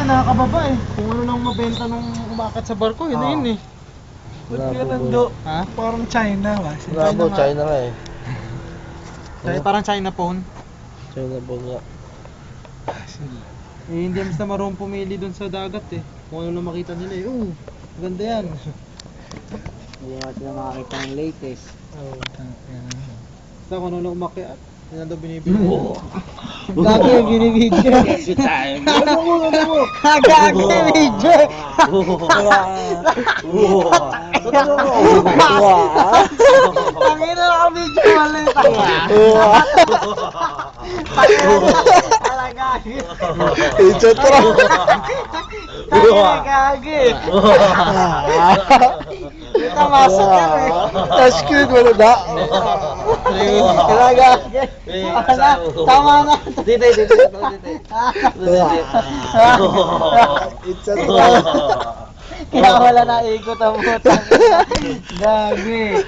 nakakababa eh. Kung ano lang mabenta nung umakat sa barko, yun na yun eh. Ba't ka nando? Ha? Parang China ba? Bravo, China nga eh. Parang China phone. China po nga. Eh, hindi basta marunong pumili dun sa dagat eh. Kung ano lang makita nila eh. Maganda yan. Hindi naman sila makakita ng latest. Basta kung ano lang umakyat, yun na daw binibili. Gagi yung binibidyo. Ano mo? Gagi yung video. Ang ina na ka-video wala yung tanga. Talaga. Picture ko lang. Gagi. Ito masok yan eh. Touchscreen, wala na. Talaga. Tama na. Dito. It's a Kaya wala na ikot ang butang. Gagi.